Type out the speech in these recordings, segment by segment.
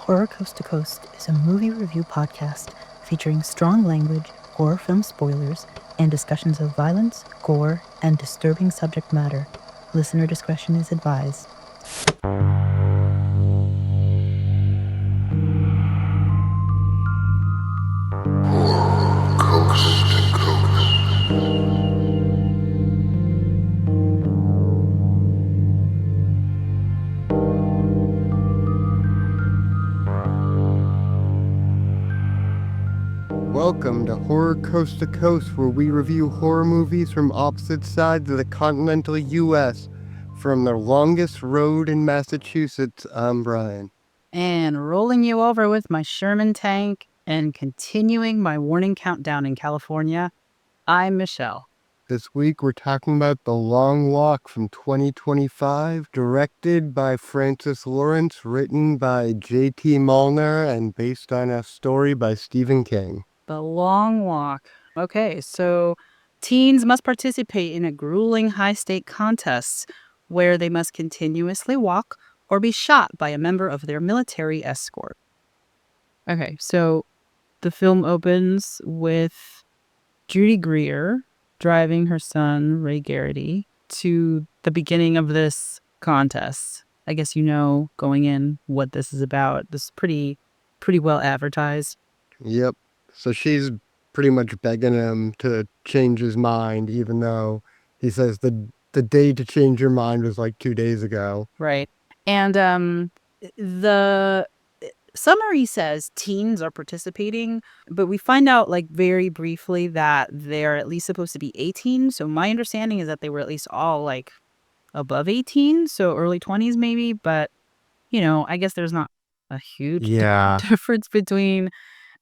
Horror Coast to Coast is a movie review podcast featuring strong language, horror film spoilers, and discussions of violence, gore, and disturbing subject matter. Listener discretion is advised. Welcome to Horror Coast to Coast, where we review horror movies from opposite sides of the continental U.S. From the longest road in Massachusetts, I'm Brian. And rolling you over with my Sherman tank and continuing my warning countdown in California, I'm Michelle. This week we're talking about The Long Walk from 2025, directed by Francis Lawrence, written by J.T. Molnar, and based on a story by Stephen King. The Long Walk. Okay, so teens must participate in a grueling high-stake contest where they must continuously walk or be shot by a member of their military escort. Okay, so the film opens with Judy Greer driving her son, Ray Garrity, to the beginning of this contest. I guess you know going in what this is about. This is pretty well advertised. Yep. So she's pretty much begging him to change his mind, even though he says the day to change your mind was like 2 days ago. Right. And the summary says teens are participating, but we find out like very briefly that they're at least supposed to be 18. So my understanding is that they were at least all like above 18, so early 20s maybe. But, you know, I guess there's not a huge difference between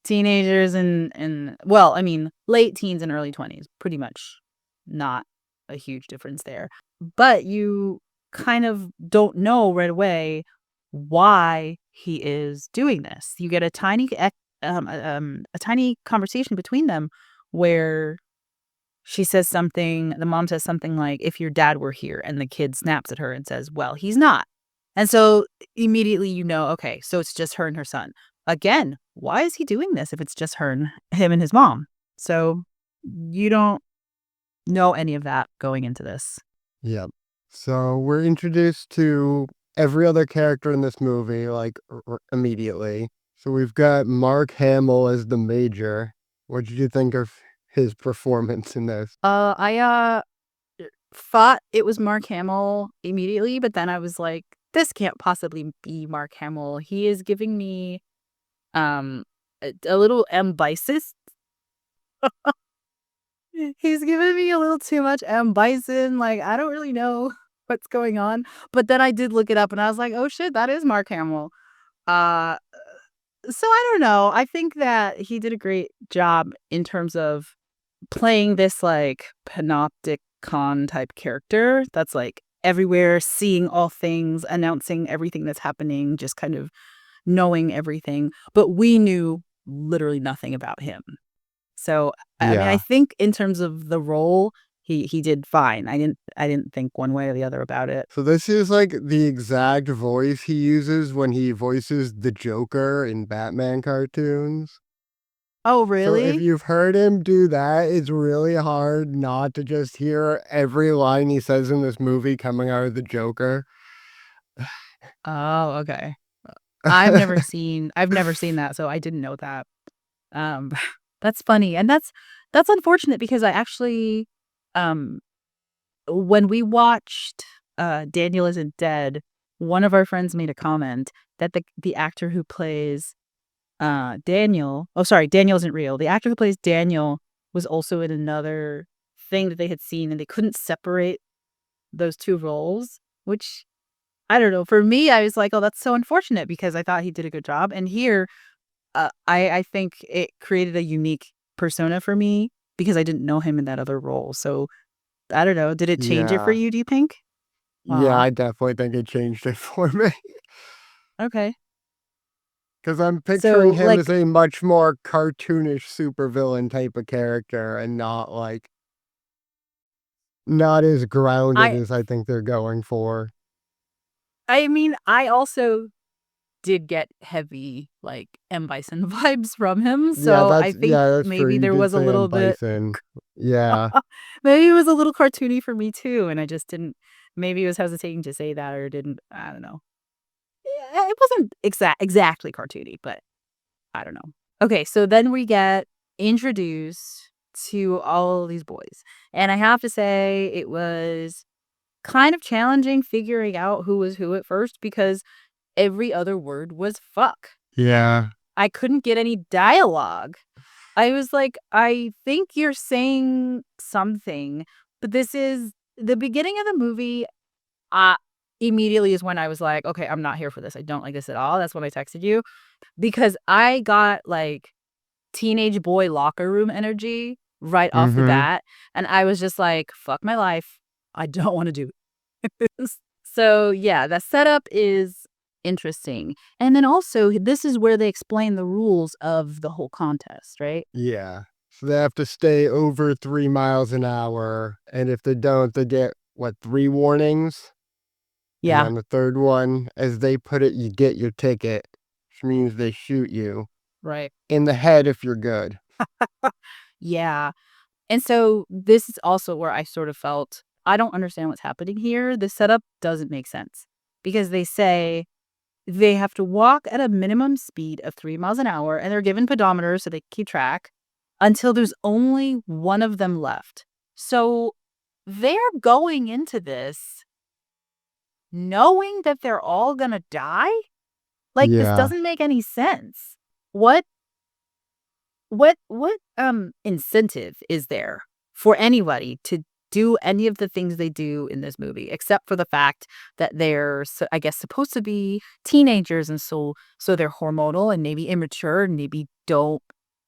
teenagers and well, I mean, late teens and early 20s, pretty much not a huge difference there. But you kind of don't know right away why he is doing this. You get a tiny conversation between them where the mom says something like, if your dad were here, and the kid snaps at her and says, well, he's not. And so immediately you know, okay, so it's just her and her son. Again, why is he doing this if it's just him and his mom? So you don't know any of that going into this. Yep. So we're introduced to every other character in this movie, like immediately. So we've got Mark Hamill as the major. What did you think of his performance in this? I thought it was Mark Hamill immediately, but then I was like, this can't possibly be Mark Hamill. He is giving me a little M. Bison. He's giving me a little too much M. Bison. Like, I don't really know what's going on. But then I did look it up and I was like, oh shit, that is Mark Hamill. So I don't know. I think that he did a great job in terms of playing this like panopticon type character that's like everywhere, seeing all things, announcing everything that's happening, just kind of knowing everything. But we knew literally nothing about him. So I mean, I think in terms of the role, he did fine. I didn't think one way or the other about it. So this is like the exact voice he uses when he voices the Joker in Batman cartoons. Oh, really? So if you've heard him do that, it's really hard not to just hear every line he says in this movie coming out of the Joker. Oh, okay. I've never seen that, so I didn't know that. That's funny. And that's unfortunate because I actually when we watched Daniel Isn't Dead, one of our friends made a comment that the actor who plays Daniel Isn't Real. The actor who plays Daniel was also in another thing that they had seen, and they couldn't separate those two roles, which I don't know. For me, I was like, oh, that's so unfortunate because I thought he did a good job. And here, I think it created a unique persona for me because I didn't know him in that other role. So I don't know. Did it change it for you, do you think? Yeah, I definitely think it changed it for me. Okay. Because I'm picturing him as a much more cartoonish supervillain type of character and not as grounded as I think they're going for. I mean, I also did get heavy, like, M. Bison vibes from him, Yeah, so I think that's true. maybe You there did was a say M. little bit Bison. Yeah. maybe it was a little cartoony for me too, and I just didn't maybe I was hesitating to say that or didn't I don't know. Yeah, it wasn't exactly cartoony, but I don't know. Okay, so then we get introduced to all these boys, and I have to say it was kind of challenging figuring out who was who at first because every other word was fuck. Yeah. I couldn't get any dialogue. I was like, "I think you're saying something," but this is the beginning of the movie, uh, immediately is when I was like, "Okay, I'm not here for this. I don't like this at all." That's when I texted you because I got, like, teenage boy locker room energy right off the Mhm. bat, and I was just like, "Fuck my life. I don't wanna do this." So, yeah, the setup is interesting, and then also, this is where they explain the rules of the whole contest, right? Yeah. So they have to stay over 3 miles an hour, and if they don't, they get, what, 3 warnings? And Yeah, on the 3rd one, as they put it, you get your ticket, which means they shoot you right. in the head if you're good. Yeah, and so this is also where I sort of felt, I don't understand what's happening here. The setup doesn't make sense because they say they have to walk at a minimum speed of 3 miles an hour, and they're given pedometers so they keep track until there's only one of them left. So they're going into this knowing that they're all gonna die? Like, this Yeah. doesn't make any sense. What incentive is there for anybody to do any of the things they do in this movie, except for the fact that they're, I guess, supposed to be teenagers, and so they're hormonal and maybe immature and maybe don't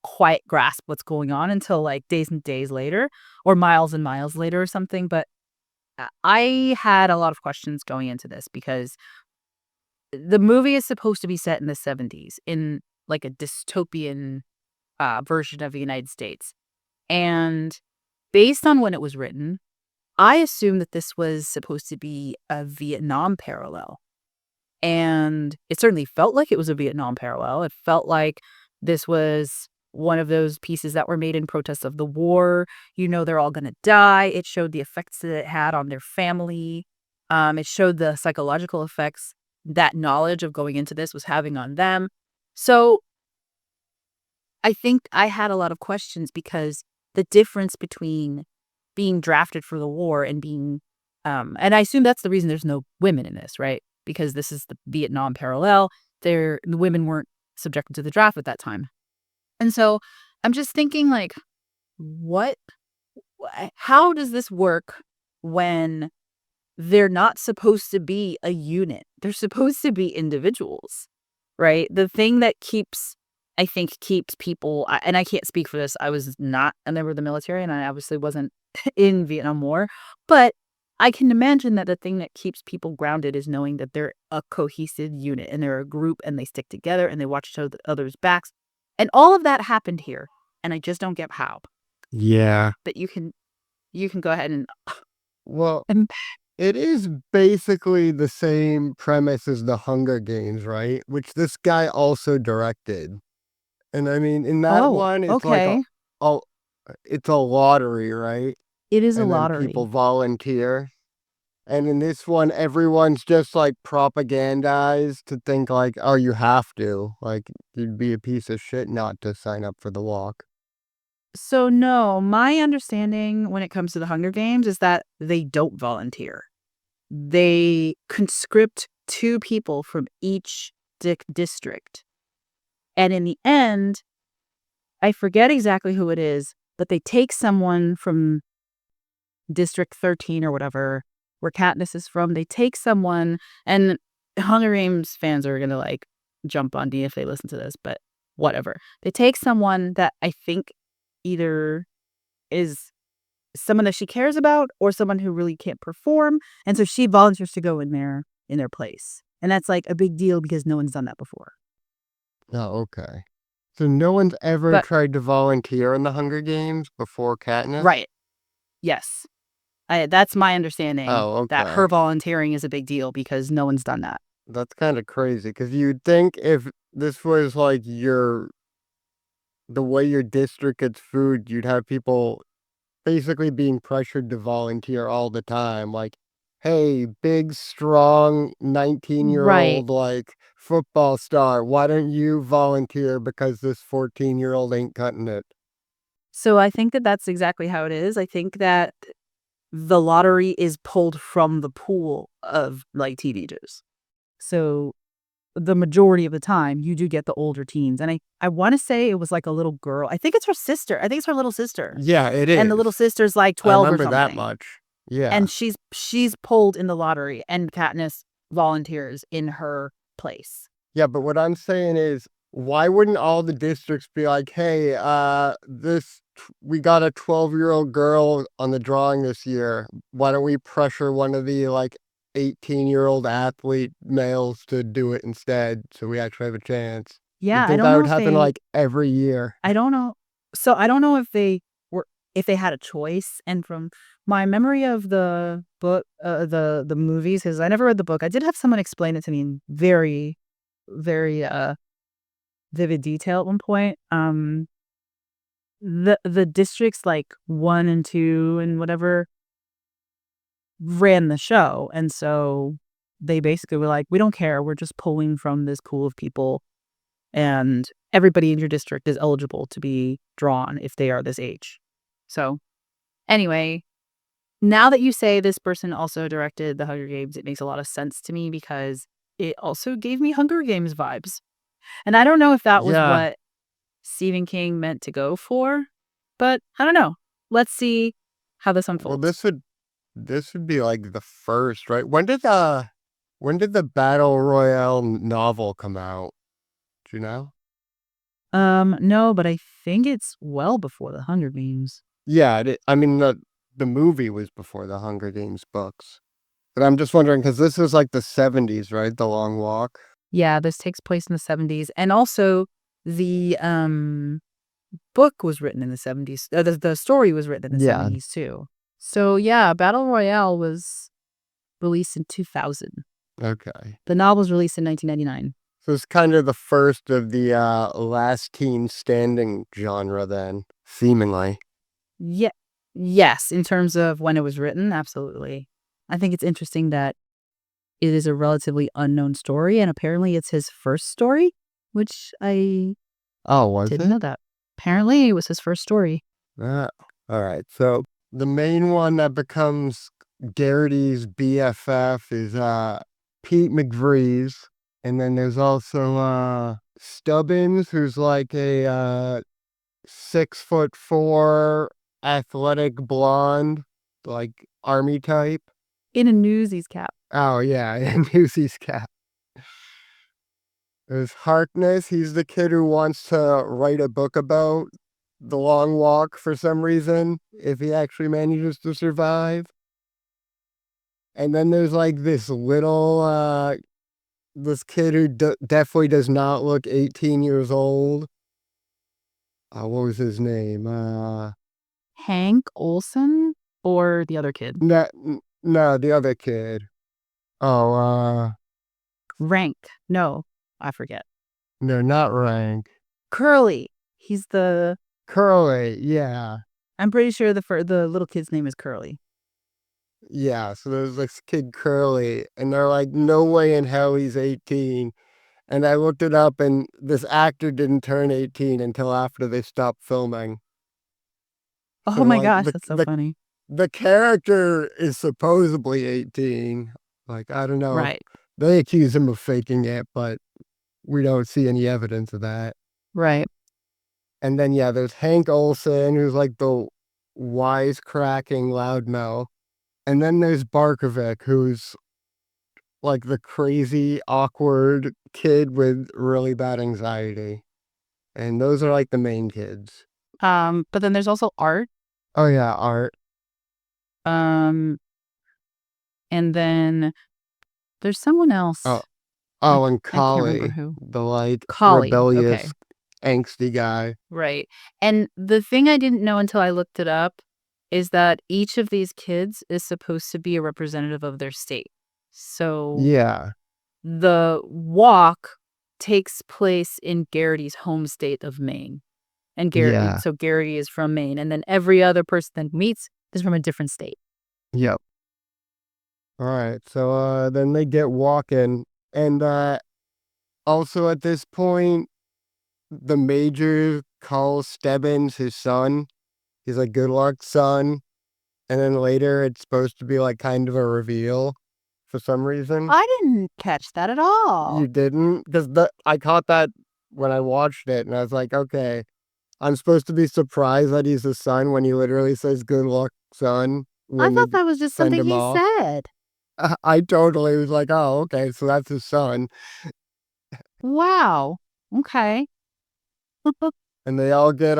quite grasp what's going on until, like, days and days later or miles and miles later or something, but I had a lot of questions going into this because the movie is supposed to be set in the '70s in, like, a dystopian version of the United States. And based on when it was written, I assumed that this was supposed to be a Vietnam parallel. And it certainly felt like it was a Vietnam parallel. It felt like this was one of those pieces that were made in protest of the war. You know, they're all going to die. It showed the effects that it had on their family. It showed the psychological effects that knowledge of going into this was having on them. So I think I had a lot of questions because the difference between being drafted for the war and being, and I assume that's the reason there's no women in this, right? Because this is the Vietnam parallel. The women weren't subjected to the draft at that time. And so I'm just thinking, like, what, how does this work when they're not supposed to be a unit? They're supposed to be individuals. Right? The thing that I think keeps people, and I can't speak for this, I was not a member of the military, and I obviously wasn't in Vietnam War, but I can imagine that the thing that keeps people grounded is knowing that they're a cohesive unit, and they're a group, and they stick together, and they watch other's backs, and all of that happened here, and I just don't get how. Yeah. But you can go ahead and Well, and it is basically the same premise as The Hunger Games, right? Which this guy also directed. And I mean, in that oh, one, it's like okay. a it's a lottery, right? It is a And then people lottery. volunteer. And in this one, everyone's just like propagandized to think like, oh, you have to. Like, you'd be a piece of shit not to sign up for the walk. So, no, my understanding when it comes to the Hunger Games is that they don't volunteer. They conscript 2 people from each district, and in the end, I forget exactly who it is, but they take someone from District 13 or whatever, where Katniss is from, they take someone, and Hunger Games fans are gonna, like, jump on me if they listen to this, but whatever. They take someone that I think either is someone that she cares about or someone who really can't perform, and so she volunteers to go in their place, and that's, like, a big deal because no one's done that before. Oh, okay. So no one's ever But tried to volunteer in the Hunger Games before Katniss? right, yes. That's my understanding, Oh, that her okay. volunteering is a big deal because no one's done that. That's kinda crazy because you'd think if this was, like, the way your district gets food, you'd have people basically being pressured to volunteer all the time, like, "Hey, big, strong Right. 19-year-old, like, football star, why don't you volunteer because this 14-year-old ain't cutting it?" So I think that that's exactly how it is. I think that the lottery is pulled from the pool of, like, teenagers. So the majority of the time, you do get the older teens, and I wanna say it was, like, a little girl. I think it's her sister. I think it's her little sister, Yeah, it and the is. little sister's, like, I 12 or remember that something, much. Yeah. and she's pulled in the lottery, and Katniss volunteers in her place. Yeah, but what I'm saying is, why wouldn't all the districts be like, "Hey, we got a 12-year-old girl on the drawing this year. Why don't we pressure one of the, like, 18-year-old athlete males to do it instead so we actually have a chance?" You'd Yeah, I think don't that know would if happen, they like, every year. I don't know. So I don't know if they had a choice, and from my memory of the book, the movies, because I never read the book. I did have someone explain it to me in very, very, vivid detail at one point. The districts, like, 1 and 2 and whatever, ran the show, and so they basically were like, "We don't care, we're just pulling from this pool of people, and everybody in your district is eligible to be drawn if they are this age." So, anyway, now that you say this person also directed The Hunger Games, it makes a lot of sense to me because it also gave me Hunger Games vibes, and I don't know if that was Yeah. what Stephen King meant to go for, but I don't know. Let's see how this Well, unfolds. this would be, like, the first, right? When did the Battle Royale novel come out? Do you know? No, but I think it's well before The Hunger Games. Yeah, I mean, the movie was before the Hunger Games books. But I'm just wondering because this is, like, the '70s, right? The Long Walk? Yeah, this takes place in the '70s, and also the, book was written in the '70s. The story was written in the Yeah. '70s too. So, yeah, Battle Royale was released in 2000. Okay. The novel was released in 1999. So it's kind of the first of the, last teen standing genre then, seemingly. Yeah, yes, in terms of when it was written, absolutely. I think it's interesting that it is a relatively unknown story, and apparently it's his first story, which I Oh, was didn't know it? that. Apparently, it was his first story. Ah, alright. So the main one that becomes Garrity's BFF is, Pete McVries, and then there's also, Stubbins, who's like a, 6'4" athletic blonde, like, army type. In a Newsies cap. Oh, yeah, and Newsie's cat. There's Harkness, he's the kid who wants to write a book about the long walk for some reason, if he actually manages to survive. And then there's, like, this kid who definitely does not look 18 years old. What was his name? Hank Olsen or the other kid? No, the other kid. Oh, Rank. No, I forget. no, not Rank. Curly. He's the Curly, yeah. I'm pretty sure the little kid's name is Curly. Yeah, so there's this kid Curly, and they're like, "No way in hell he's 18." And I looked it up, and this actor didn't turn 18 until after they stopped filming. Oh So, my like, gosh, that's so funny. the character is supposedly 18. Like, I don't know. Right. They accuse him of faking it, but we don't see any evidence of that. Right. And then, yeah, there's Hank Olsen, who's like the wisecracking loudmouth. And then there's Barkovic, who's like the crazy, awkward kid with really bad anxiety. And those are like the main kids. But then there's also Art. Oh, yeah, Art. Um, and then there's someone Oh, else. oh, and I can't remember Collie, who. the like Collie. Okay. rebellious, angsty guy. Right. And the thing I didn't know until I looked it up is that each of these kids is supposed to be a representative of their state. So Yeah. the walk takes place in Garrity's home state of Maine. And Yeah. Garrity is from Maine, and then every other person that meets is from a different state. Yep. Alright, so, then they get walking, and, also at this point, the major calls Stebbins his son. He's like, "Good luck, son," and then later, it's supposed to be, like, kind of a reveal for some reason. I didn't catch that at all. You didn't? 'Cause I caught that when I watched it, and I was like, "Okay, I'm supposed to be surprised that he's his son when he literally says, 'Good luck, son,' I when they thought that was just send something him he off." said. I totally was like, "Oh, okay, so that's his son." Wow. Okay. And they all get,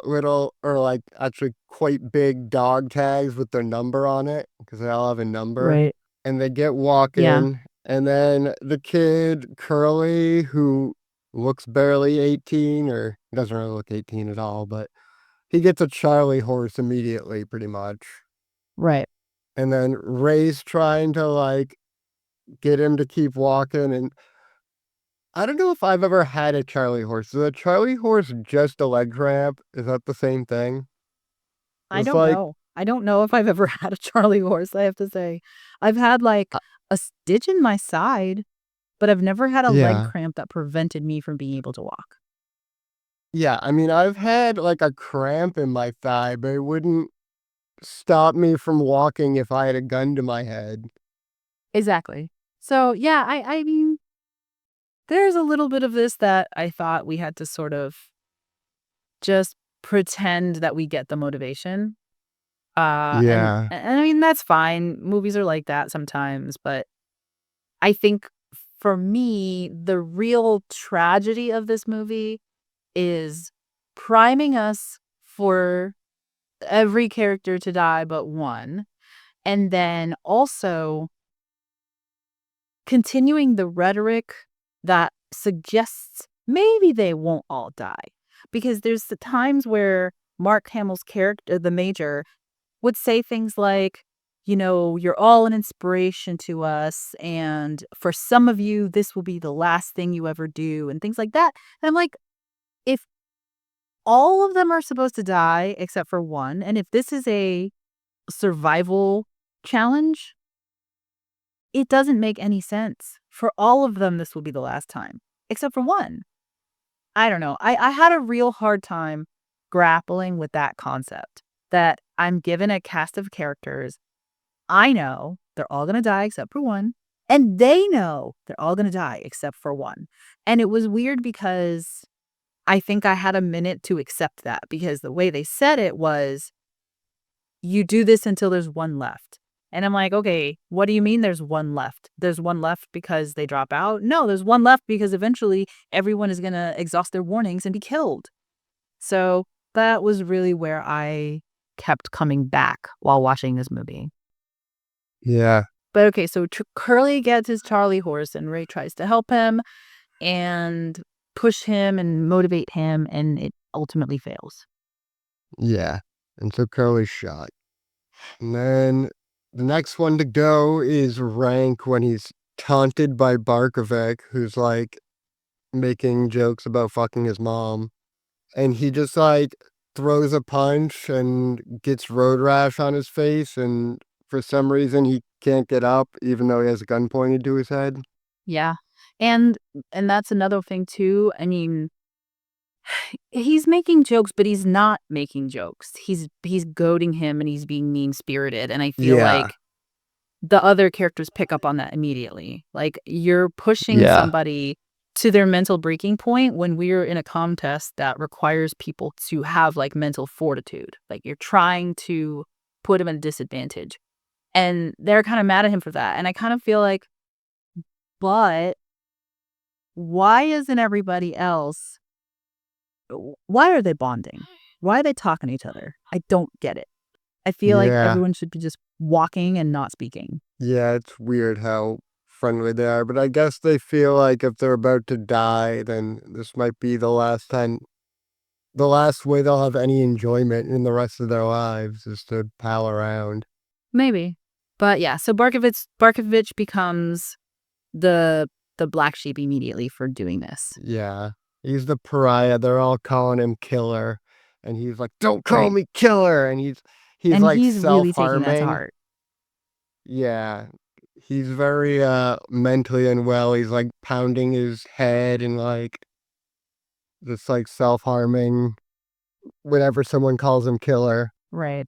little or, like, actually quite big dog tags with their number on it because they all have a number, Right. and they get Yeah. walking, and then the kid, Curly, who looks barely 18 or doesn't really look 18 at all, but he gets a Charlie horse immediately, pretty much, Right. and then Ray's trying to, like, get him to keep walking, and I don't know if I've ever had a Charlie horse. Is a Charlie horse just a leg cramp? Is that the same thing? I It's don't like know. I don't know if I've ever had a Charlie horse, I have to say. I've had, like, uh, a stitch in my side, but I've never had a leg yeah. cramp that prevented me from being able to walk. Yeah, I mean, I've had, like, a cramp in my thigh, but it wouldn't stop me from walking if I had a gun to my head. Exactly. So, yeah, I mean, there's a little bit of this that I thought we had to sort of just pretend that we get the motivation. Yeah. And I mean, that's fine. Movies are like that sometimes, but I think for me, the real tragedy of this movie is priming us for every character to die but one, and then also continuing the rhetoric that suggests maybe they won't all die. Because there's the times where Mark Hamill's character, the Major, would say things like, "You're all an inspiration to us, and for some of you, this will be the last thing you ever do," and things like that. And I'm like, if all of them are supposed to die except for one, and if this is a survival challenge, it doesn't make any sense. For all of them, this will be the last time, except for one. I don't know. I had a real hard time grappling with that concept that I'm given a cast of characters. I know they're all gonna die except for one, and they know they're all gonna die except for one. And it was weird because I think I had a minute to accept that because the way they said it was, "You do this until there's one left." And I'm like, "Okay, what do you mean there's one left? There's one left because they drop out? No, there's one left because eventually everyone is gonna exhaust their warnings and be killed." So, that was really where I kept coming back while watching this movie. Yeah. But okay, so Curly gets his Charlie horse, and Ray tries to help him and push him and motivate him, and it ultimately fails. Yeah. And so Curly's shot. And then the next one to go is Rank when he's taunted by Barkovic, who's, like, making jokes about fucking his mom. And he just, like, throws a punch and gets road rash on his face, and for some reason, he can't get up even though he has a gun pointed to his head. Yeah. And that's another thing too. I mean, he's making jokes, but he's not making jokes. He's goading him and he's being mean-spirited, and I feel Yeah. like the other characters pick up on that immediately. Like, you're pushing Yeah. somebody to their mental breaking point when we're in a contest that requires people to have, like, mental fortitude. Like, you're trying to put him at a disadvantage, and they're kinda mad at him for that, and I kind of feel like, "But why isn't everybody else why are they bonding? Why are they talking to each other? I don't get it." I feel like Yeah. everyone should be just walking and not speaking. Yeah, it's weird how friendly they are, but I guess they feel like if they're about to die, then this might be the last way they'll have any enjoyment in the rest of their lives is to pal around. Maybe. But yeah, so Barkovich becomes the the black sheep immediately for doing this. Yeah. He's the pariah. They're all calling him killer. And he's like, "Don't call Right. me killer." And he's And like he's really taking that to self-harming. heart. Yeah. He's very mentally unwell. He's like pounding his head and like just like self-harming whenever someone calls him killer. Right.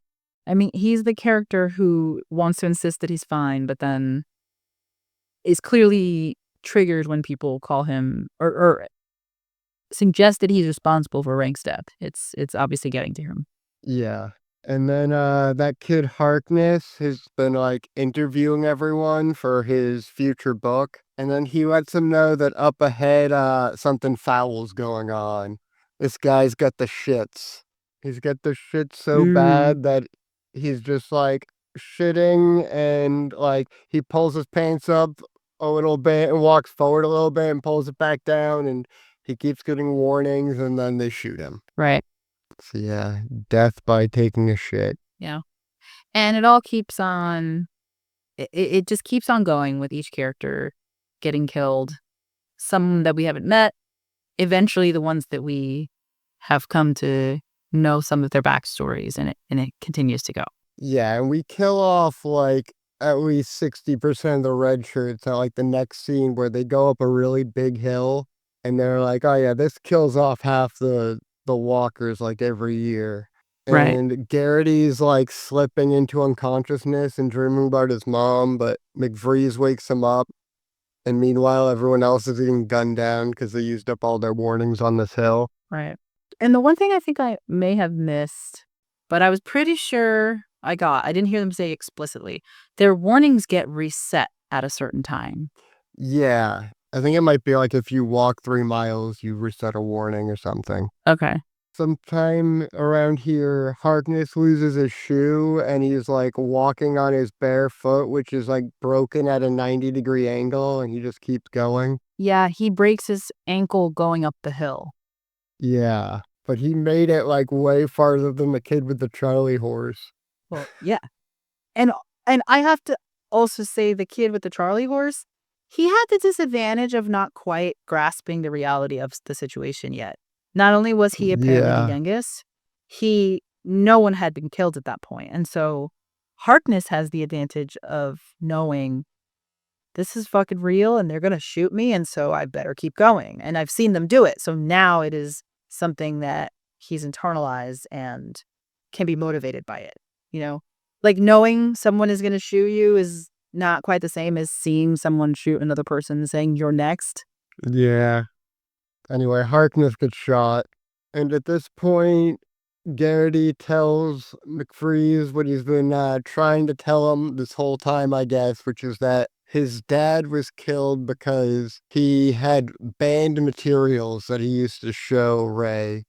I mean, he's the character who wants to insist that he's fine, but then is clearly triggered when people call him or suggest that he's responsible for Rank's death. It's obviously getting to him. Yeah. And then that kid Harkness has been like interviewing everyone for his future book. And then he lets them know that up ahead something foul's going on. This guy's got the shits. He's got the shits so Mm, bad that he's just like shitting and like he pulls his pants up a little bit and walks forward a little bit and pulls it back down and he keeps getting warnings and then they shoot him. right. So yeah, death by taking a shit. Yeah. And it all keeps on it just keeps on going with each character getting killed. Some that we haven't met, eventually the ones that we have come to know some of their backstories, and it continues to go. Yeah, and we kill off like at least 60% of the red shirts at like the next scene where they go up a really big hill and they're like, "Oh yeah, this kills off half the walkers like every year." Right. And Garrity's like slipping into unconsciousness and dreaming about his mom, but McVreeze wakes him up. And meanwhile, everyone else is getting gunned down because they used up all their warnings on this hill. Right. And the one thing I think I may have missed, but I was pretty sure I didn't hear them say explicitly, their warnings get reset at a certain time. Yeah, I think it might be like if you walk 3 miles, you reset a warning or something. Okay. Sometime around here, Harkness loses his shoe and he's like walking on his bare foot, which is like broken at a 90-degree angle, and he just keeps going. Yeah, he breaks his ankle going up the hill. Yeah, but he made it like way farther than the kid with the Charlie horse. Well, yeah. And I have to also say the kid with the Charlie horse, he had the disadvantage of not quite grasping the reality of the situation yet. Not only was he apparently the Yeah, youngest, no one had been killed at that point. And so Harkness has the advantage of knowing this is fucking real and they're going to shoot me and so I better keep going. And I've seen them do it. So now it is something that he's internalized and can be motivated by it, you know? Like knowing someone is going to shoot you is not quite the same as seeing someone shoot another person and saying you're next. yeah. Anyway, Harkness gets shot, and at this point, Garrity tells McFreeze what he's been trying to tell him this whole time, I guess, which is that his dad was killed because he had banned materials that he used to show Ray.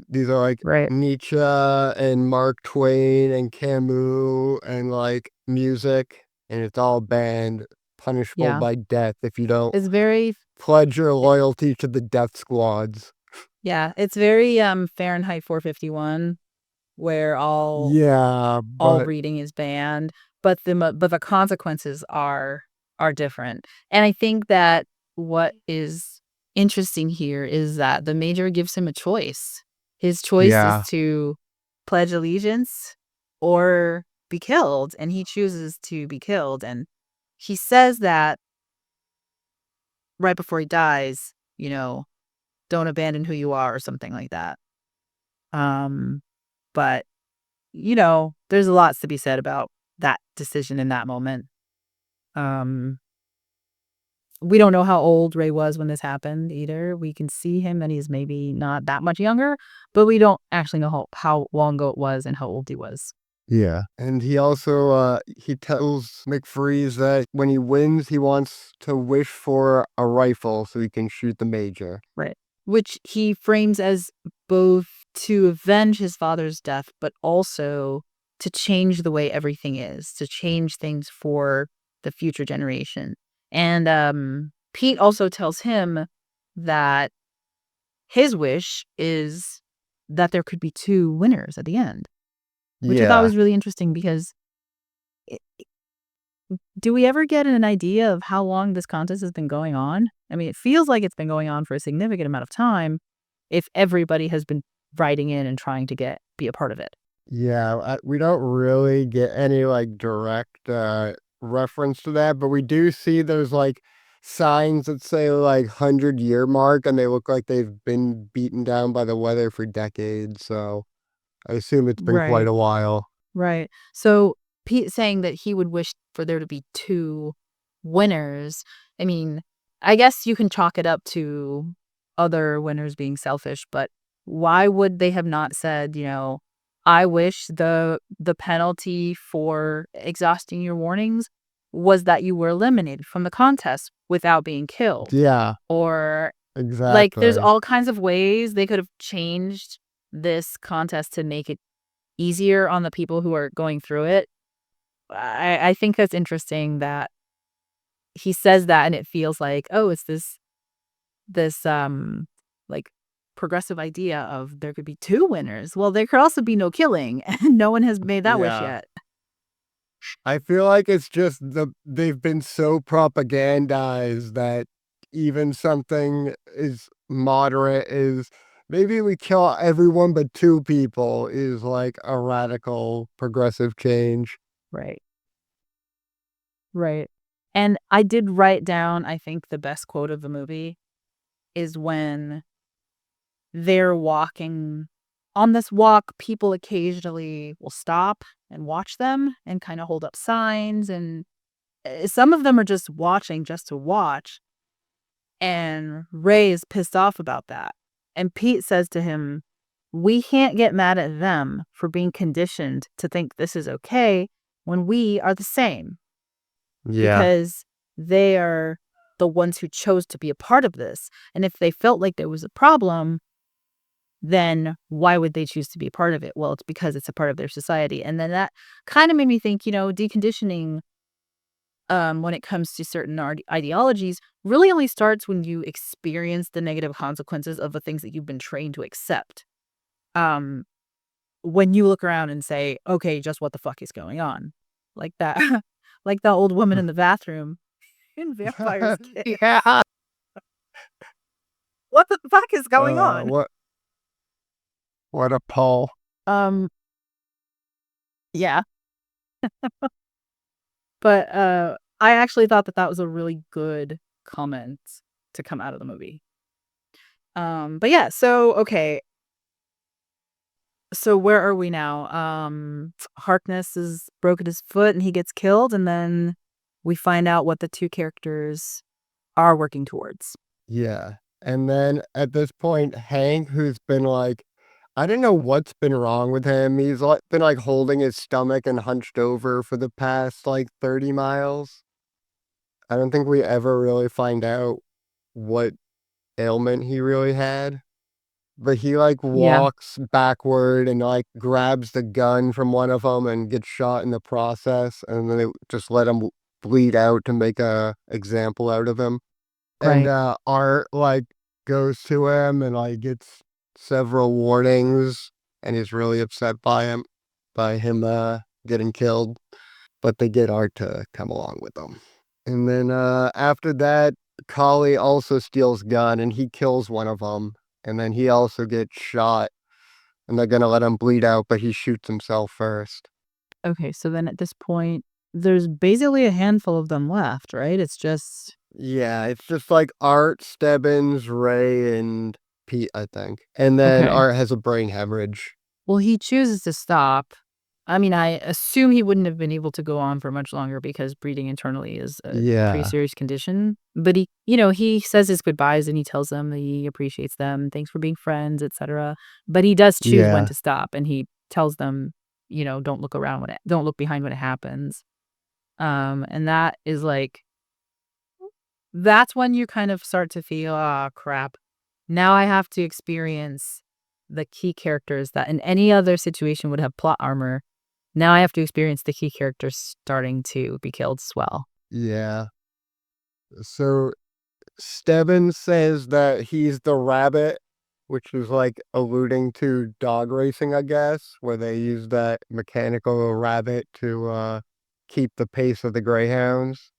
These are like Right. Nietzsche and Mark Twain and Camus and like music, and it's all banned, punishable Yeah. by death if you don't It's very pledge your loyalty to the death squads. yeah, it's very Fahrenheit 451 where Yeah, all but reading is banned, but the consequences are different. And I think that what is interesting here is that the major gives him a choice. His choice is yeah, to pledge allegiance or be killed, and he chooses to be killed. And he says that right before he dies, don't abandon who you are or something like that. Um, but there's lots to be said about that decision in that moment. Um, we don't know how old Ray was when this happened either. We can see him and he's maybe not that much younger, but we don't actually know how long ago it was and how old he was. yeah. And he also he tells McFreeze that when he wins, he wants to wish for a rifle so he can shoot the major. Right. Which he frames as both to avenge his father's death, but also to change the way everything is, to change things for the future generation. And Pete also tells him that his wish is that there could be two winners at the end, which I thought Yeah, was really interesting because Do we ever get an idea of how long this contest has been going on? I mean, it feels like it's been going on for a significant amount of time if everybody has been writing in and trying to be a part of it. Yeah, we don't really get any, like, direct, reference to that, but we do see those, like, signs that say, like, 100-year mark, and they look like they've been beaten down by the weather for decades, so I assume it's been quite Right. a while. Right. So Pete saying that he would wish for there to be 2 winners, I mean, I guess you can chalk it up to other winners being selfish, but why would they have not said, "I wish the penalty for exhausting your warnings was that you were eliminated from the contest without being killed." Yeah, Or, like, there's exactly. all kinds of ways they could have changed this contest to make it easier on the people who are going through it. I think that's interesting that he says that and it feels like, oh, it's this, like, progressive idea of there could be 2 winners. Well, there could also be no killing, and no one has made that wish Yeah. yet. I feel like it's just they've been so propagandized that even something is moderate is maybe we kill everyone but 2 people is like a radical progressive change. Right, right. And I did write down, I think the best quote of the movie is when they're walking on this walk, people occasionally will stop and watch them and kinda hold up signs, and, some of them are just watching just to watch, and Ray is pissed off about that, and Pete says to him, "We can't get mad at them for being conditioned to think this is okay when we are the same, Yeah. because they are the ones who chose to be a part of this, and if they felt like there was a problem, then why would they choose to be a part of it? Well, it's because it's a part of their society." And then that kind of made me think, deconditioning, when it comes to certain ideologies, really only starts when you experience the negative consequences of the things that you've been trained to accept. Um, when you look around and say, "Okay, just what the fuck is going on?" Like that, like the old woman in the bathroom in Vampire's Kiss. Yeah. What the fuck is going Uh, on? what what a pull. Um, yeah, but I actually thought that that was a really good comment to come out of the movie. But yeah, so okay, so where are we now? Harkness has broken his foot and he gets killed, and then we find out what the 2 characters are working towards. Yeah. And then at this point, Hank, who's been like I don't know what's been wrong with him. He's like been like holding his stomach and hunched over for the past like 30 miles. I don't think we ever really find out what ailment he really had. But he like Yeah, walks backward and like grabs the gun from one of them and gets shot in the process. And then they just let him bleed out to make a example out of him. And, right. Art, like, goes to him and, like, gets several warnings, and he's really upset by him, getting killed, but they get Art to come along with them. And then, after that, Collie also steals gun, and he kills one of them, and then he also gets shot, and they're gonna let him bleed out, but he shoots himself first. Okay, so then at this point, there's basically a handful of them left, right? It's just Yeah, it's just like Art, Stebbins, Ray, and Pete, I think. And then okay. Art has a brain hemorrhage. Well, he chooses to stop. I mean, I assume he wouldn't have been able to go on for much longer because breathing internally is a pretty Yeah, serious condition. But he says his goodbyes and he tells them that he appreciates them, thanks for being friends, etc. But he does choose when yeah, to stop, and he tells them, don't look behind when it happens. And that is like that's when you kind of start to feel, "Ah, crap. Now I have to experience the key characters that in any other situation would have plot armor. Now I have to experience the key characters starting to be killed as well." yeah. So Stebbins says that he's the rabbit, which is like alluding to dog racing, I guess, where they use that mechanical rabbit to keep the pace of the greyhounds.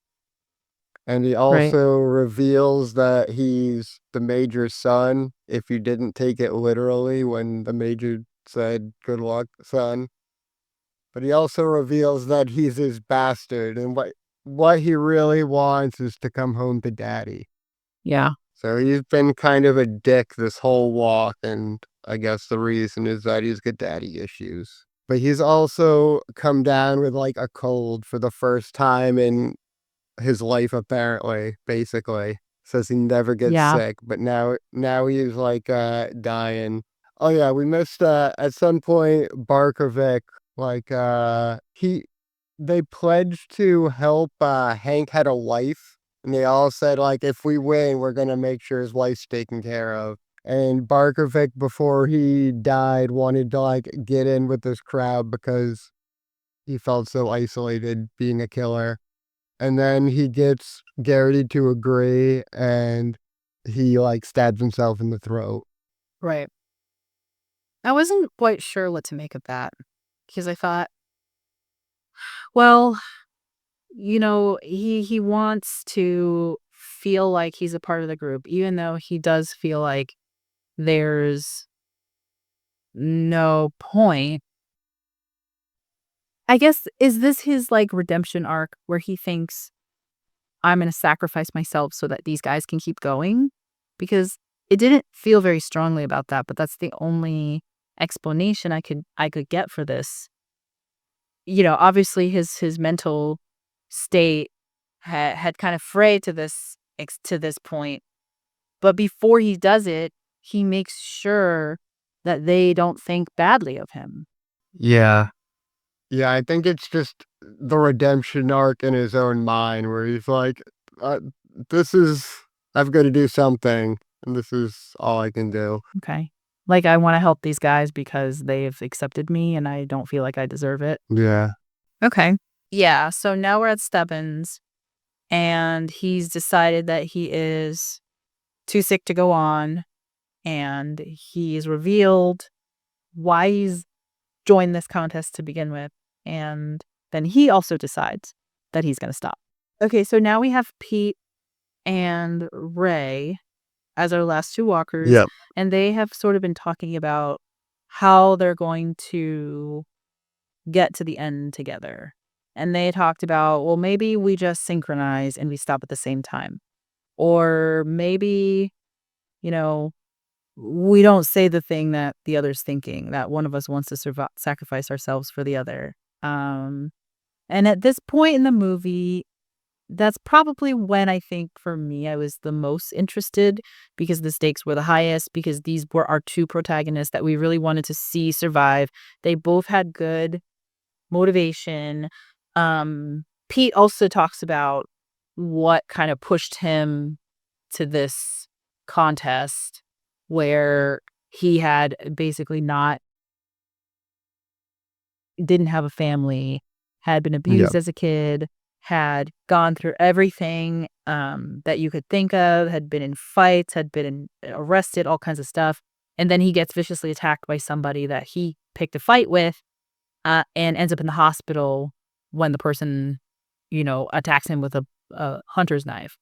And he Right. also reveals that he's the major's son if you didn't take it literally when the major said, "Good luck, son." But he also reveals that he's his bastard and what he really wants is to come home to daddy. Yeah. So he's been kind of a dick this whole walk, and I guess the reason is that he's got daddy issues. But he's also come down with like a cold for the first time in his life apparently, basically. Says he never gets Yeah. sick, but now he's like dying. Oh yeah, we missed at some point Barkovic, like he they pledged to help Hank had a wife, and they all said like if we win, we're gonna make sure his wife's taken care of. And Barkovic before he died wanted to like get in with this crowd because he felt so isolated being a killer, and then he gets Garrity to agree, and he like stabs himself in the throat. Right. I wasn't quite sure what to make of that because I thought, well, he wants to feel like he's a part of the group, even though he does feel like there's no point. I guess, is this his like redemption arc where he thinks I'm going to sacrifice myself so that these guys can keep going? Because it didn't feel very strongly about that, but that's the only explanation I could get for this. Obviously his mental state had kind of frayed to this point, but before he does it, he makes sure that they don't think badly of him. Yeah. Yeah, I think it's just the redemption arc in his own mind where he's like, uh, this is, I've got to do something, and this is all I can do. Okay. Like, I want to help these guys because they've accepted me and I don't feel like I deserve it. Yeah. Okay. Yeah. So now we're at Stebbins and he's decided that he is too sick to go on. And he's revealed why he's joined this contest to begin with. And then he also decides that he's going to stop. Okay. So now we have Pete and Ray as our last two walkers. Yep. And they have sort of been talking about how they're going to get to the end together. And they talked about, well, maybe we just synchronize and we stop at the same time. Or maybe, you know, we don't say the thing that the other's thinking, that one of us wants to sacrifice ourselves for the other. Um, and at this point in the movie, that's probably when I think for me I was the most interested because the stakes were the highest, because these were our two protagonists that we really wanted to see survive. They both had good motivation. Pete also talks about what kind of pushed him to this contest where he had basically not didn't have a family, had been abused Yep. as a kid, had gone through everything, that you could think of, had been in fights, had been arrested, all kinds of stuff, and then he gets viciously attacked by somebody that he picked a fight with, and ends up in the hospital when the person, attacks him with a hunter's knife.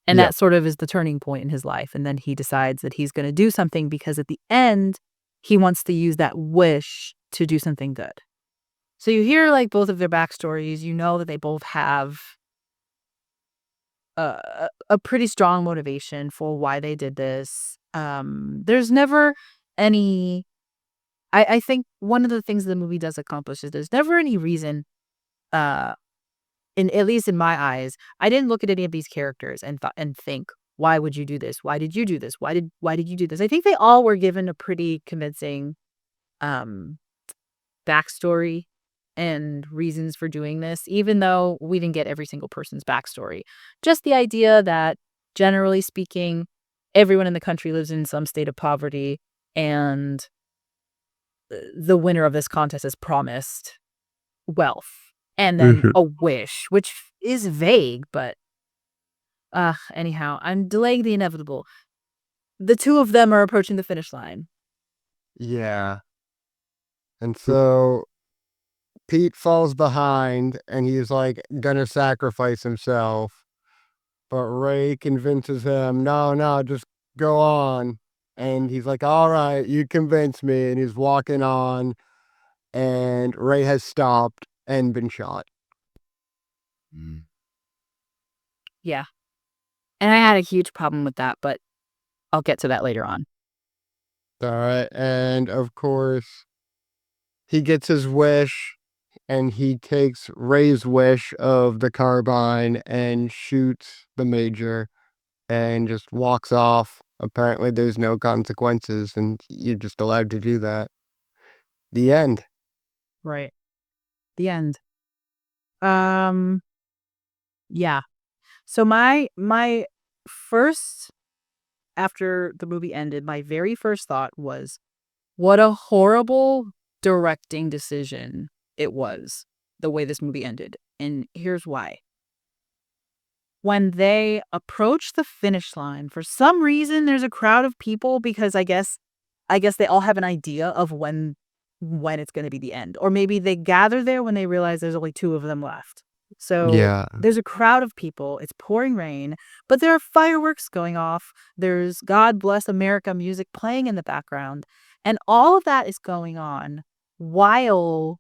And Yep. that sort of is the turning point in his life, and then he decides that he's gonna do something because at the end, he wants to use that wish to do something good. So you hear, like, both of their backstories, you know that they both have a pretty strong motivation for why they did this. There's never any I think one of the things the movie does accomplish is there's never any reason, uh, in at least in my eyes, I didn't look at any of these characters and think, "Why would you do this? Why did you do this? Why did you do this?" I think they all were given a pretty convincing, um backstory and reasons for doing this, even though we didn't get every single person's backstory. Just the idea that, generally speaking, everyone in the country lives in some state of poverty, and the winner of this contest is promised wealth and then Mhm. a wish, which is vague, but anyhow, I'm delaying the inevitable. The two of them are approaching the finish line. Yeah. And so Pete falls behind and he's like gonna sacrifice himself. But Ray convinces him, no, no, just go on. And he's like, all right, you convinced me. And he's walking on, and Ray has stopped and been shot. Yeah. And I had a huge problem with that, but I'll get to that later on. All right. And of course, he gets his wish and he takes Ray's wish of the carbine and shoots the major and just walks off. Apparently, there's no consequences, and you're just allowed to do that. The end. Right. The end. Um, yeah. So my first after the movie ended, my very first thought was, what a horrible directing decision it was, the way this movie ended. And here's why. When they approach the finish line, for some reason there's a crowd of people because I guess they all have an idea of when it's going to be the end. Or maybe they gather there when they realize there's only two of them left. So Yeah. there's a crowd of people. It's pouring rain, but there are fireworks going off. There's God Bless America music playing in the background. And all of that is going on while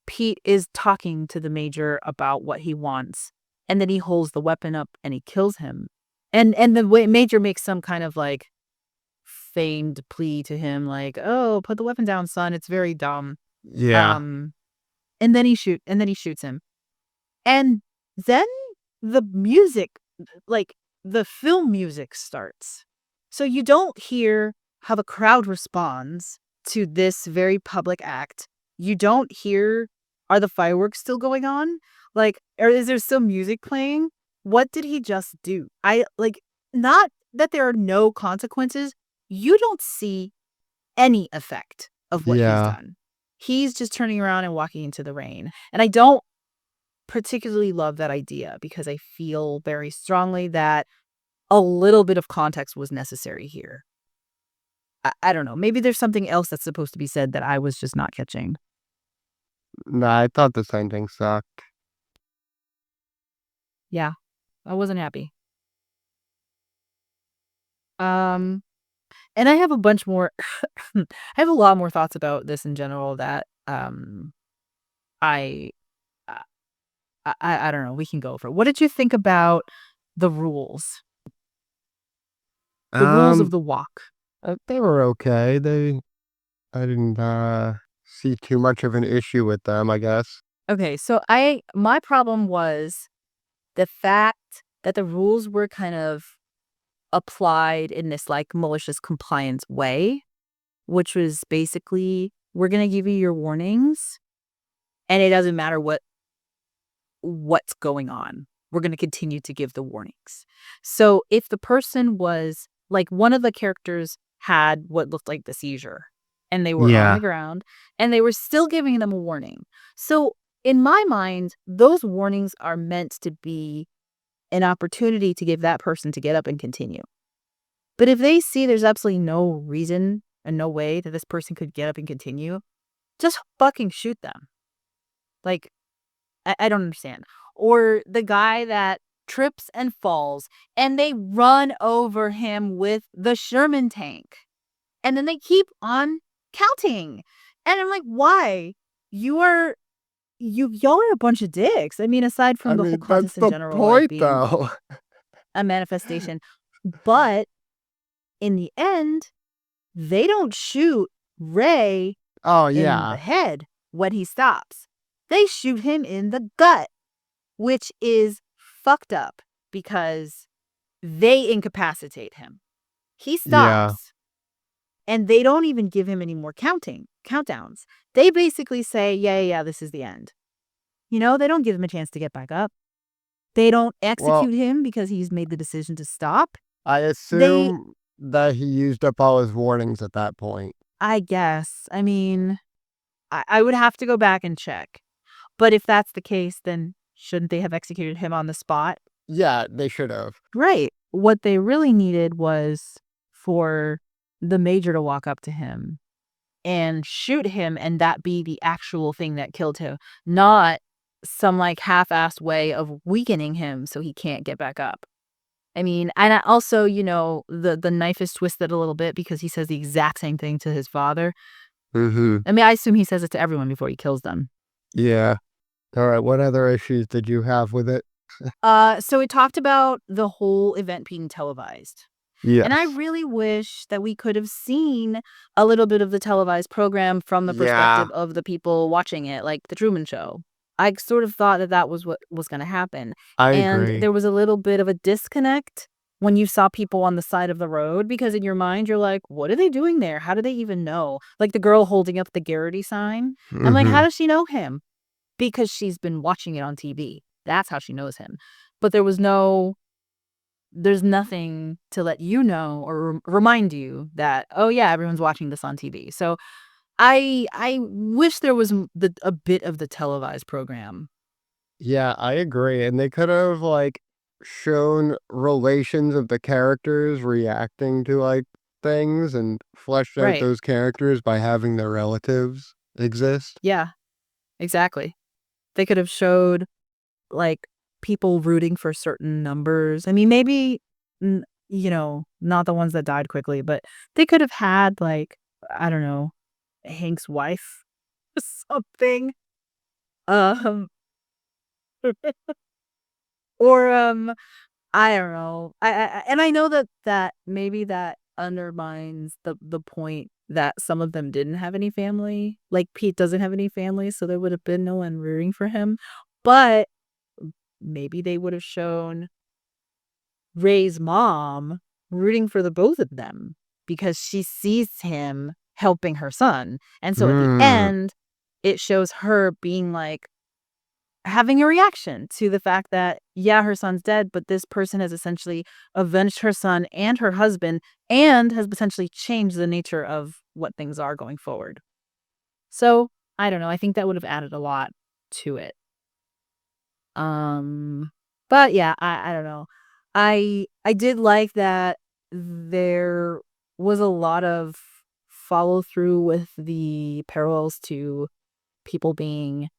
Pete is talking to the major about what he wants. And then he holds the weapon up and he kills him. And the major makes some kind of like feigned plea to him, like, "Oh, put the weapon down, son. It's very dumb." Yeah. Um, and then he shoots him. And then the music, like the film music starts. So you don't hear how the crowd responds to this very public act. You don't hear, are the fireworks still going on? Like, or is there still music playing? What did he just do? Not that there are no consequences. You don't see any effect of what he's Yeah. done. He's just turning around and walking into the rain. And I don't particularly love that idea because I feel very strongly that a little bit of context was necessary here. I don't know. Maybe there's something else that's supposed to be said that I was just not catching. Nah, I thought this ending sucked. Yeah, I wasn't happy. Um, and I have a bunch more. I have a lot more thoughts about this in general that I, uh, I don't know. We can go over. What did you think about the rules? The rules of Um, the walk. they were okay. I didn't see too much of an issue with them, I guess. Okay, so my problem was the fact that the rules were kind of applied in this like malicious compliance way, which was basically, we're going to give you your warnings and it doesn't matter what's going on. We're going to continue to give the warnings. So if the person was like, one of the characters had what looked like the seizure and they were on the Yeah. ground and they were still giving them a warning. So in my mind, those warnings are meant to be an opportunity to give that person to get up and continue. But if they see there's absolutely no reason and no way that this person could get up and continue, just fucking shoot them. Like, I don't understand. Or the guy that trips and falls and they run over him with the Sherman tank. And then they keep on counting. And I'm like, why? Y'all are a bunch of dicks. I mean, aside I from the whole mean, that's contest in the general, like point, being though. a manifestation. But in the end, they don't shoot Ray Oh, in the yeah. head when he stops. They shoot him in the gut, which is fucked up because they incapacitate him. He Yeah. stops and they don't even give him any more countdowns. They basically say, yeah, this is the end. They don't give him a chance to get back up. They don't Well, execute him because he's made the decision to stop. I They, assume that he used up all his warnings at that point. I guess, I mean, I would have to go back and check. But if that's the case, then shouldn't they have executed him on the spot? Yeah, they should have. Right. What they really needed was for the major to walk up to him and shoot him and that be the actual thing that killed him, not some like half-assed way of weakening him so he can't get back up. I mean, and I also, the knife is twisted a little bit because he says the exact same thing to his father. Mhm. I mean, I assume he says it to everyone before he kills them. Yeah. Alright, what other issues did you have with it? So it talked about the whole event being televised. And I Yes. really wish that we could have seen a little bit of the televised program from the Yeah, perspective of the people watching it, like The Truman Show. I sort of thought that that was what was going to happen. I And agree. there was a little bit of a disconnect when you saw people on the side of the road because in your mind, you're like, what are they doing there? How do they even know? Like the girl holding up the Garrity sign. I'm like, how Mhm. does she know him? Because she's been watching it on TV. That's how she knows him. But there's nothing to let you know or remind you that, "Oh, yeah, everyone's watching this on TV." So, I wish there was a bit of the televised program. Yeah, I agree, and they could've, like, shown relations of the characters reacting to, like, things and fleshed out Right. those characters by having their relatives exist. Yeah, exactly. They could have showed, like, people rooting for certain numbers. I mean, maybe, not the ones that died quickly, but they could have had, like, I don't know, Hank's wife or something. Um, or, I don't know. And I know that maybe that undermines the point that some of them didn't have any family. Like, Pete doesn't have any family, so there would have been no one rooting for him. But maybe they would have shown Ray's mom rooting for the both of them because she sees him helping her son. And so at the Mm, end, it shows her being like, having a reaction to the fact that, yeah, her son's dead, but this person has essentially avenged her son and her husband and has potentially changed the nature of what things are going forward. So, I don't know, I think that would have added a lot to it. Um, but yeah, I don't know. I did like that there was a lot of follow through with the parallels to people being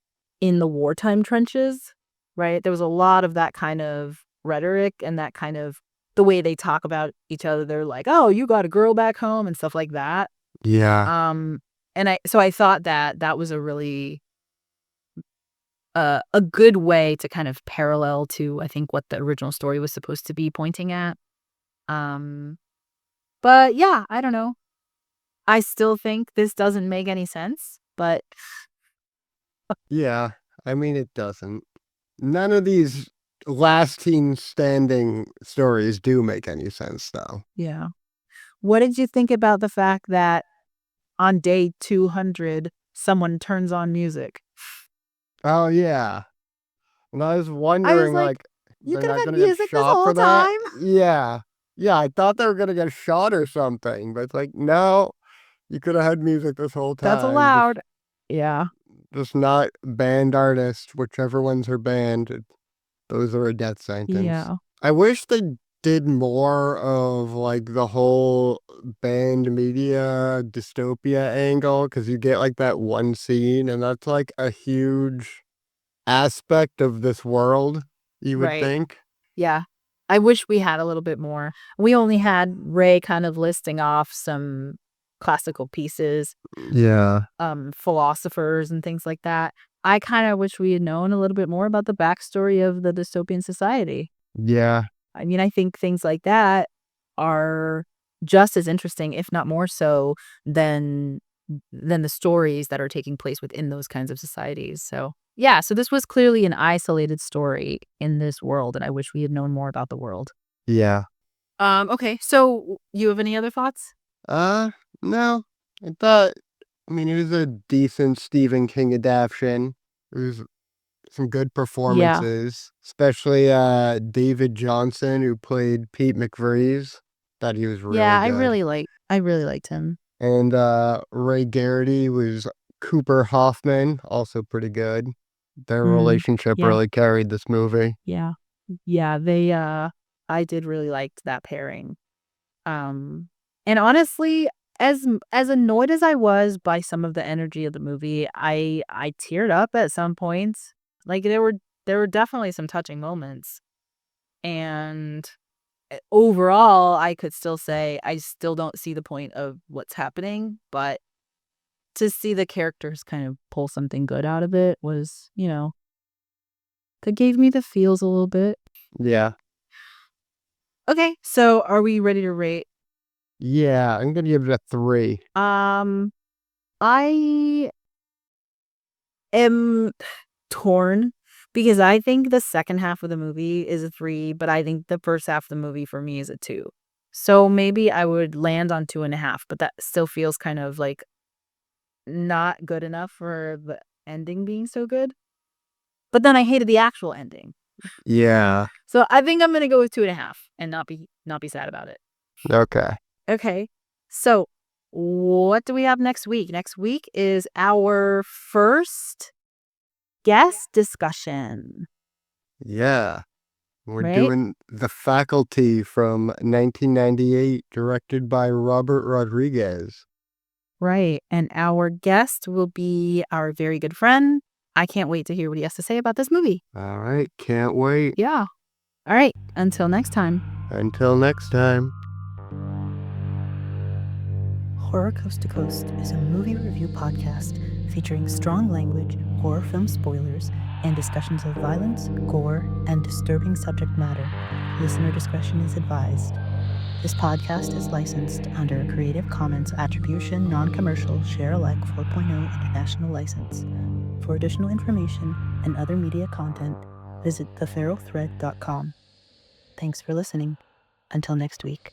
in the wartime trenches, right? There was a lot of that kind of rhetoric and that kind of the way they talk about each other. They're like, "Oh, you got a girl back home," and stuff like that. yeah. Um, and I thought that that was a really a good way to kind of parallel to I think what the original story was supposed to be pointing at. Um, but yeah, I don't know. I still think this doesn't make any sense, but Yeah, I mean, it doesn't. None of these last team standing stories do make any sense, though. yeah. What did you think about the fact that on day 200, someone turns on music? Oh, yeah. And I was I was wondering, like, like, "You they're could have not had gonna get music this shot whole for that? time." Yeah. Yeah, I thought they were gonna get shot or something, but it's like, no, you coulda had music this whole That's time, allowed. Yeah, just not banned artists, whichever ones are banned, those are a death sentence. yeah, I wish they did more of, like, the whole banned media dystopia angle, because you get, like, that one scene, and that's, like, a huge aspect of this world, you would right. think. Yeah. I wish we had a little bit more. We only had Ray kind of listing off some classical pieces, Yeah. philosophers and things like that. I kinda wish we had known a little bit more about the backstory of the dystopian society. Yeah. I mean, I think things like that are just as interesting, if not more so, than the stories that are taking place within those kinds of societies. So, yeah, so this was clearly an isolated story in this world, and I wish we had known more about the world. Yeah. Okay, so you have any other thoughts? Uh, no. I thought I mean, it was a decent Stephen King adaptation. It was some good Yeah. performances, especially, David Johnson, who played Pete McVries. Thought he was Yeah, really good. I really liked him. And, Ray Garrity was Cooper Hoffman, also pretty good. Their Mm, relationship yeah, really carried this movie. yeah. Yeah, I did really liked that pairing. Um, and honestly as annoyed as I was by some of the energy of the movie, I teared up at some points. Like, there were definitely some touching moments, and, overall, I could still say I still don't see the point of what's happening, but to see the characters kind of pull something good out of it was, that gave me the feels a little bit. Yeah. Okay, so are we ready to rate? Yeah, I'm gonna give it a 3. Um, I am torn because I think the second half of the movie is a 3, but I think the first half of the movie for me is a 2. So maybe I would land on 2.5, but that still feels kind of like not good enough for the ending being so good. But then I hated the actual ending. Yeah. So I think I'm gonna go with 2.5 and not be sad about it. Okay. Okay. So what do we have next week? Next week is our first guest discussion, Yeah. We're right? doing The Faculty from 1998, directed by Robert Rodriguez. Right. And our guest will be our very good friend. I can't wait to hear what he has to say about this movie. All right, can't wait. Yeah. All right. Until next time. Until next time. Horror Coast to Coast is a movie review podcast featuring strong language, horror film spoilers, and discussions of violence, gore, and disturbing subject matter. Listener discretion is advised. This podcast is licensed under a Creative Commons Attribution Non-Commercial Share-alike 4.0 International License. For additional information and other media content, visit theferalthread.com. Thanks for listening. Until next week.